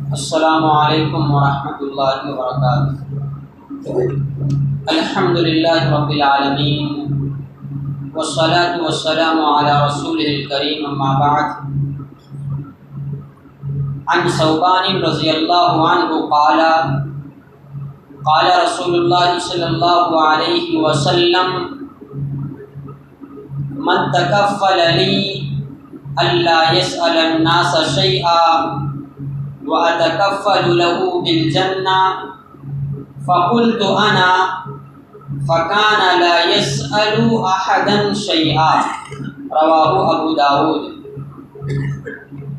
السلام علیکم ورحمۃ اللہ وبرکاتہ۔ الحمدللہ رب العالمین والصلاة والسلام علی رسولہ الکریم، اما بعد۔ عن ثوبان رضی اللہ عنہ قال قال رسول اللہ صلی اللہ علیہ وسلم: من تکفل لی الا يسأل الناس شیئا وأتكفل له بالجنة فقلت أنا فكان لا يسأل أحدا شيئا۔ رواہ ابو داود۔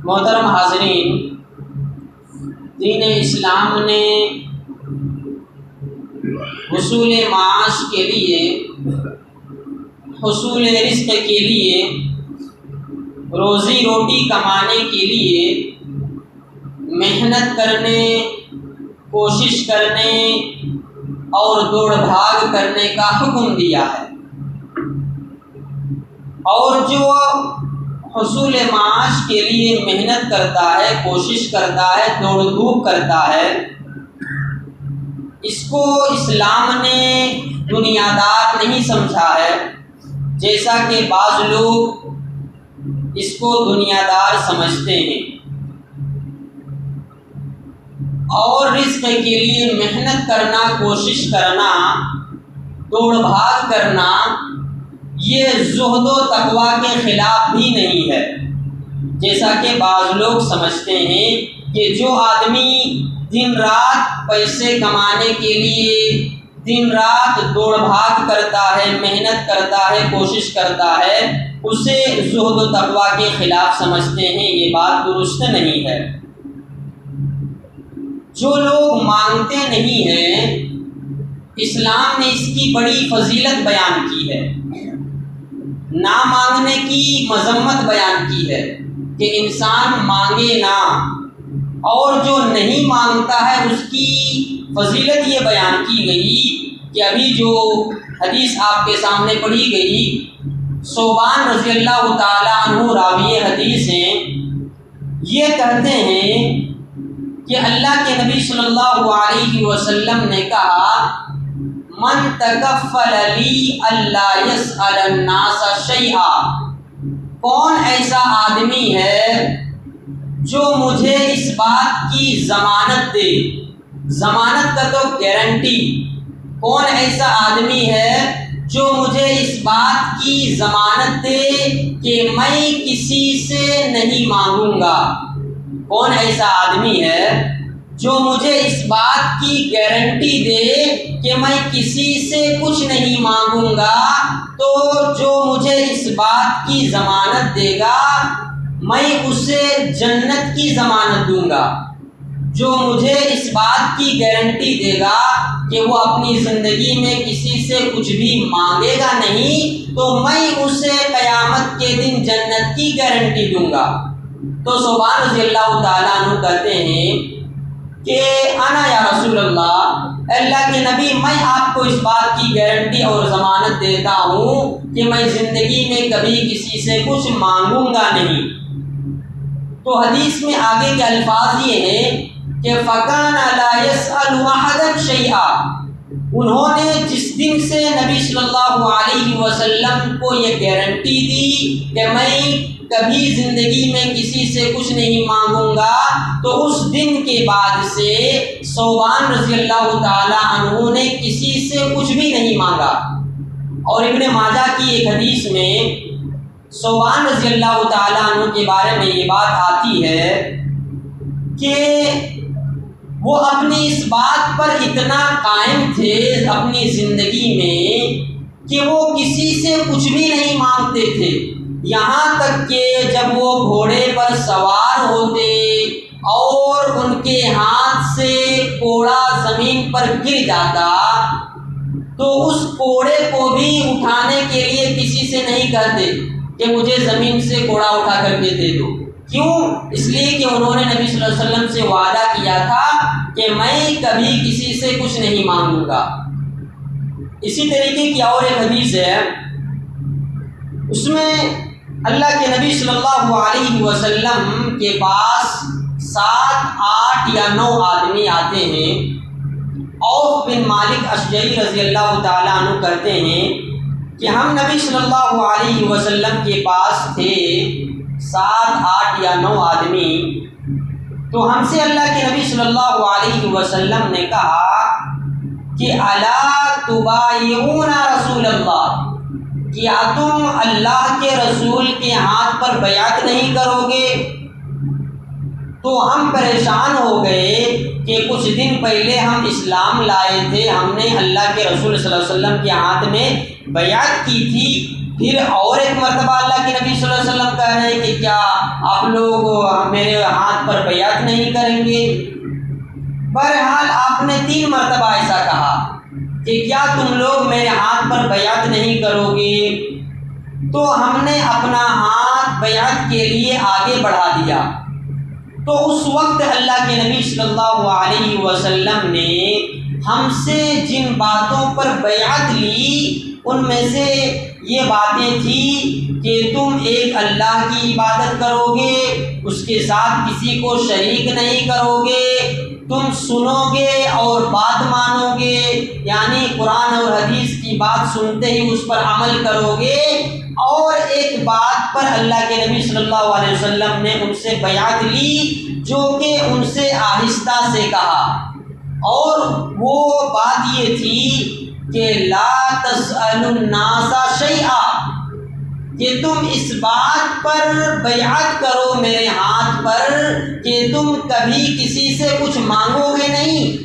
محترم حاضرین، دین اسلام نے حصول معاش کے لیے، حصول رزق کے لیے، روزی روٹی کمانے کے لیے محنت کرنے، کوشش کرنے اور دوڑ بھاگ کرنے کا حکم دیا ہے، اور جو حصول معاش کے لیے محنت کرتا ہے، کوشش کرتا ہے، دوڑ دھوپ کرتا ہے، اس کو اسلام نے دنیا دار نہیں سمجھا ہے، جیسا کہ بعض لوگ اس کو دنیا دار سمجھتے ہیں۔ اور رزق کے لیے محنت کرنا، کوشش کرنا، دوڑ بھاگ کرنا، یہ زہد و تقویٰ کے خلاف بھی نہیں ہے، جیسا کہ بعض لوگ سمجھتے ہیں کہ جو آدمی دن رات پیسے کمانے کے لیے دن رات دوڑ بھاگ کرتا ہے، محنت کرتا ہے، کوشش کرتا ہے، اسے زہد و تقویٰ کے خلاف سمجھتے ہیں۔ یہ بات درست نہیں ہے۔ جو لوگ مانگتے نہیں ہیں، اسلام نے اس کی بڑی فضیلت بیان کی ہے، نہ مانگنے کی مذمت بیان کی ہے کہ انسان مانگے نہ، اور جو نہیں مانگتا ہے اس کی فضیلت یہ بیان کی گئی کہ ابھی جو حدیث آپ کے سامنے پڑھی گئی، ثوبان رضی اللہ تعالیٰ عنہ راوی حدیث ہیں، یہ کہتے ہیں کہ اللہ کے نبی صلی اللہ علیہ وسلم نے کہا: من تکفل لی الا یسأل الناس شیئا۔ کون ایسا آدمی ہے جو مجھے اس بات کی ضمانت دے، ضمانت کا تو گارنٹی، کون ایسا آدمی ہے جو مجھے اس بات کی ضمانت دے کہ میں کسی سے نہیں مانگوں گا؟ کون ایسا آدمی ہے جو مجھے اس بات کی گارنٹی دے کہ میں کسی سے کچھ نہیں مانگوں گا؟ تو جو مجھے اس بات کی ضمانت دے گا، میں اسے جنت کی ضمانت دوں گا۔ جو مجھے اس بات کی گارنٹی دے گا کہ وہ اپنی زندگی میں کسی سے کچھ بھی مانگے گا نہیں، تو میں اسے قیامت کے دن جنت کی گارنٹی دوں گا۔ تو ثوبان رضی اللہ تعالیٰ عنہ کہتے ہیں کہ انا یا رسول اللہ، اللہ کے نبی، میں آپ کو اس بات کی گارنٹی اور ضمانت دیتا ہوں کہ میں زندگی میں کبھی کسی سے کچھ مانگوں گا نہیں۔ تو حدیث میں آگے کے الفاظ یہ ہیں کہ فَكَانَ لَا يَسْأَلُ أَحَدًا شَيْئًا۔ انہوں نے جس دن سے نبی صلی اللہ علیہ وسلم کو یہ گارنٹی دی کہ میں کبھی زندگی میں کسی سے کچھ نہیں مانگوں گا، تو اس دن کے بعد سے ثوبان رضی اللہ تعالیٰ عنہ نے کسی سے کچھ بھی نہیں مانگا۔ اور ابن ماجہ کی ایک حدیث میں ثوبان رضی اللہ تعالیٰ عنہ کے بارے میں یہ بات آتی ہے کہ وہ اپنی اس بات پر اتنا قائم تھے اپنی زندگی میں کہ وہ کسی سے کچھ بھی نہیں مانگتے تھے، یہاں تک کہ جب وہ گھوڑے پر سوار ہوتے اور ان کے ہاتھ سے کوڑا زمین پر گر جاتا تو اس کوڑے کو بھی اٹھانے کے لیے کسی سے نہیں کہتے کہ مجھے زمین سے کوڑا اٹھا کر کے دے دو۔ کیوں؟ اس لیے کہ انہوں نے نبی صلی اللہ علیہ وسلم سے وعدہ کیا تھا کہ میں کبھی کسی سے کچھ نہیں مانگوں گا۔ اسی طریقے کی اور ایک حدیث ہے، اس میں اللہ کے نبی صلی اللہ علیہ وسلم کے پاس 7 8 یا 9 آدمی آتے ہیں۔ عوف بن مالک اشجعی رضی اللہ تعالیٰ عنہ کہتے ہیں کہ ہم نبی صلی اللہ علیہ وسلم کے پاس تھے 7 8 یا 9 آدمی، تو ہم سے اللہ کے نبی صلی اللہ علیہ وسلم نے کہا کہ الا تبایعون رسول اللہ، کیا تم اللہ کے رسول کے ہاتھ پر بیعت نہیں کرو گے؟ تو ہم پریشان ہو گئے کہ کچھ دن پہلے ہم اسلام لائے تھے، ہم نے اللہ کے رسول صلی اللہ علیہ وسلم کے ہاتھ میں بیعت کی تھی، پھر اور ایک مرتبہ اللہ کے نبی صلی اللہ علیہ وسلم کہہ رہے ہیں کہ کیا آپ لوگ میرے ہاتھ پر بیعت نہیں کریں گے؟ بہرحال آپ نے 3 مرتبہ ایسا کہا کہ کیا تم لوگ میرے ہاتھ پر بیعت نہیں کرو گے؟ تو ہم نے اپنا ہاتھ بیعت کے لیے آگے بڑھا دیا۔ تو اس وقت اللہ کے نبی صلی اللہ علیہ وسلم نے ہم سے جن باتوں پر بیعت لی ان میں سے یہ باتیں تھیں کہ تم ایک اللہ کی عبادت کرو گے، اس کے ساتھ کسی کو شریک نہیں کرو گے، تم سنو گے اور بات مانو گے، یعنی قرآن اور حدیث کی بات سنتے ہی اس پر عمل کرو گے۔ اور ایک بات پر اللہ کے نبی صلی اللہ علیہ وسلم نے ان سے بیعت لی جو کہ ان سے آہستہ سے کہا، اور وہ بات یہ تھی کہ لا تسألوا الناس شیئا، کہ تم اس بات پر بیعت کرو میرے ہاتھ پر کہ تم کبھی کسی سے کچھ مانگو گے نہیں۔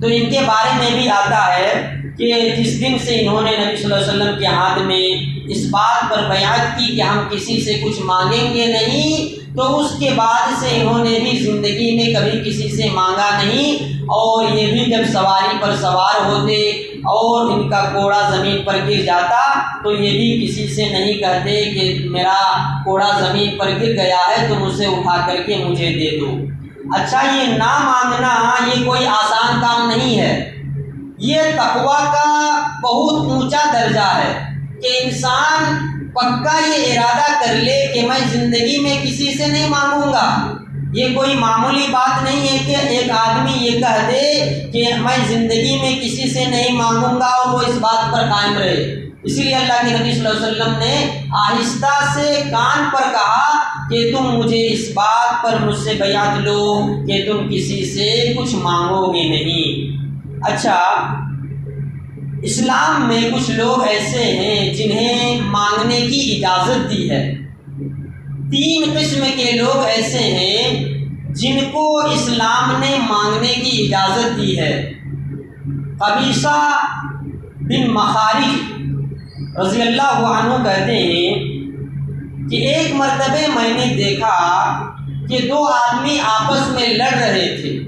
تو ان کے بارے میں بھی آتا ہے کہ جس دن سے انہوں نے نبی صلی اللہ علیہ وسلم کے ہاتھ میں اس بات پر بیعت کی کہ ہم کسی سے کچھ مانگیں گے نہیں، تو اس کے بعد سے انہوں نے بھی زندگی میں کبھی کسی سے مانگا نہیں، اور یہ بھی جب سواری پر سوار ہوتے اور ان کا کوڑا زمین پر گر جاتا تو یہ بھی کسی سے نہیں کہتے کہ میرا کوڑا زمین پر گر گیا ہے تم اسے اٹھا کر کے مجھے دے دو۔ اچھا، یہ نہ مانگنا یہ کوئی آسان کام نہیں ہے، یہ تقویٰ کا بہت اونچا درجہ ہے کہ انسان پکا یہ ارادہ کر لے کہ میں زندگی میں کسی سے نہیں مانگوں گا۔ یہ کوئی معمولی بات نہیں ہے کہ ایک آدمی یہ کہہ دے کہ میں زندگی میں کسی سے نہیں مانگوں گا اور وہ اس بات پر قائم رہے۔ اسی لیے اللہ کے نبی صلی اللہ علیہ وسلم نے آہستہ سے کان پر کہا کہ تم مجھے اس بات پر مجھ سے بیعت لو کہ تم کسی سے کچھ مانگو گے نہیں۔ اچھا، اسلام میں کچھ لوگ ایسے ہیں جنہیں مانگنے کی اجازت دی ہے۔ 3 قسم کے لوگ ایسے ہیں جن کو اسلام نے مانگنے کی اجازت دی ہے۔ قبیصہ بن مخارج رضی اللہ عنہ کہتے ہیں کہ ایک مرتبہ میں نے دیکھا کہ 2 آدمی آپس میں لڑ رہے تھے۔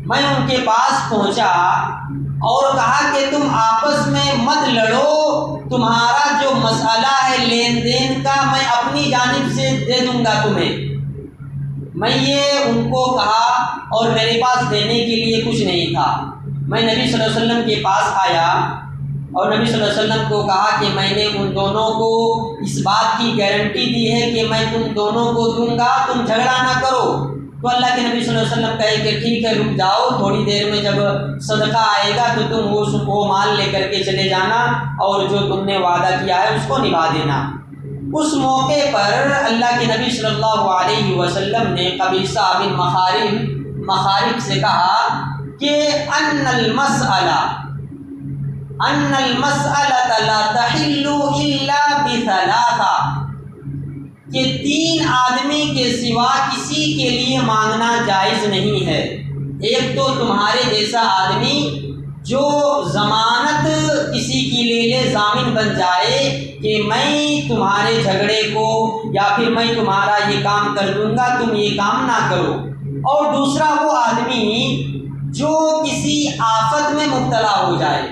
میں ان کے پاس پہنچا اور کہا کہ تم آپس میں مت لڑو، تمہارا جو مسئلہ ہے لین دین کا میں اپنی جانب سے دے دوں گا تمہیں۔ میں یہ ان کو کہا اور میرے پاس دینے کے لیے کچھ نہیں تھا۔ میں نبی صلی اللہ علیہ وسلم کے پاس آیا اور نبی صلی اللہ علیہ وسلم کو کہا کہ میں نے ان دونوں کو اس بات کی گارنٹی دی ہے کہ میں تم دونوں کو دوں گا، تم جھگڑا نہ کرو۔ تو اللہ کے نبی صلی اللہ علیہ وسلم کہے کہ ٹھیک ہے رک جاؤ، تھوڑی دیر میں جب صدقہ آئے گا تو تم وہ مال لے کر کے چلے جانا اور جو تم نے وعدہ کیا ہے اس کو نبھا دینا۔ اس موقع پر اللہ کے نبی صلی اللہ علیہ وسلم نے قبیصہ بن مخارج سے کہا کہ ان المسألة لا تحل الا بثلاثہ، کہ 3 آدمی کے سوا کسی کے لیے مانگنا جائز نہیں ہے۔ ایک تو تمہارے جیسا آدمی جو ضمانت کسی کی لے لے، ضامن بن جائے کہ میں تمہارے جھگڑے کو یا پھر میں تمہارا یہ کام کر دوں گا تم یہ کام نہ کرو۔ اور دوسرا وہ آدمی جو کسی آفت میں مبتلا ہو جائے،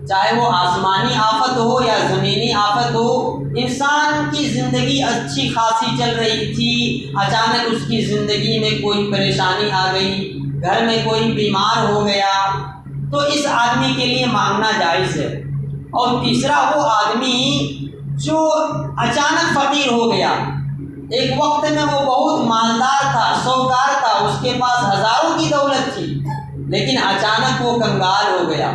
چاہے وہ آسمانی آفت ہو یا زمینی آفت ہو۔ انسان کی زندگی اچھی خاصی چل رہی تھی، اچانک اس کی زندگی میں کوئی پریشانی آ گئی، گھر میں کوئی بیمار ہو گیا، تو اس آدمی کے لیے مانگنا جائز ہے۔ اور تیسرا وہ آدمی جو اچانک فقیر ہو گیا، ایک وقت میں وہ بہت مالدار تھا، شوکار تھا، اس کے پاس ہزاروں کی دولت تھی، لیکن اچانک وہ کنگال ہو گیا،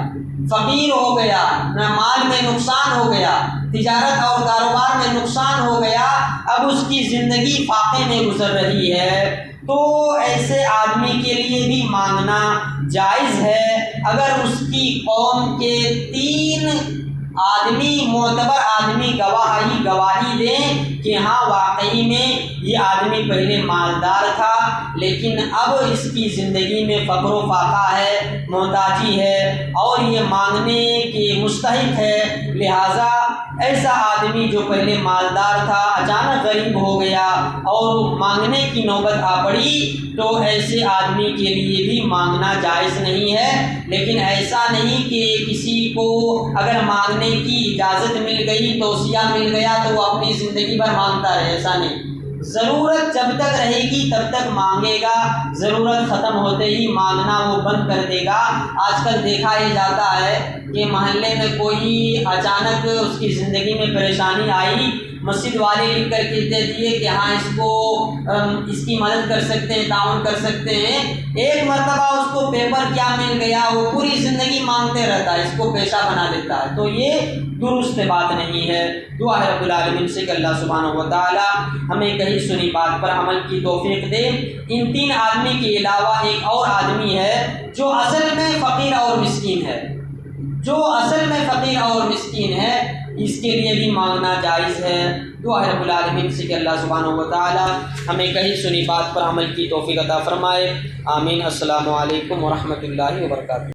فقیر ہو گیا، مال میں نقصان ہو گیا، تجارت اور کاروبار میں نقصان ہو گیا، اب اس کی زندگی فاقے میں گزر رہی ہے۔ تو ایسے آدمی کے لیے بھی مانگنا جائز ہے اگر اس کی قوم کے 3 آدمی، معتبر آدمی گواہی دیں کہ ہاں واقعی میں یہ آدمی پہلے مالدار تھا لیکن اب اس کی زندگی میں فقر و فاقہ ہے، محتاجی ہے اور یہ مانگنے کے مستحق ہے، لہٰذا ایسا آدمی جو پہلے مالدار تھا اچانک غریب ہو گیا اور مانگنے کی نوبت آ پڑی تو ایسے آدمی کے لیے بھی مانگنا جائز نہیں ہے۔ لیکن ایسا نہیں کہ کسی کو اگر مانگنے کی اجازت مل گئی، توصیہ مل گیا تو وہ اپنی زندگی بھر مانگتا رہے، ایسا نہیں۔ ضرورت جب تک رہے گی تب تک مانگے گا، ضرورت ختم ہوتے ہی مانگنا وہ بند کر دے گا۔ آج کل دیکھا یہ جاتا ہے کہ محلے میں کوئی اچانک اس کی زندگی میں پریشانی آئی، مسجد والے لکھ کر کے دے دیے کہ ہاں اس کی مدد کر سکتے ہیں، تعاون کر سکتے ہیں، ایک مرتبہ اس کو پیپر کیا مل گیا، وہ پوری زندگی مانگتے رہتا ہے، اس کو پیشہ بنا لیتا ہے، تو یہ درست بات نہیں ہے۔ دعا ہے رب العالمین سے کہ اللہ سبحانہ و تعالی ہمیں کہی سنی بات پر عمل کی توفیق دے۔ ان 3 آدمی کے علاوہ ایک اور آدمی ہے جو اصل میں فقیر اور مسکین ہے، اس کے لیے بھی مانگنا جائز ہے۔ دعا ہے رب العالمین سے کہ اللہ سبحانہ و تعالی ہمیں کہی سنی بات پر عمل کی توفیق عطا فرمائے، آمین۔ السلام علیکم ورحمۃ اللہ وبرکاتہ۔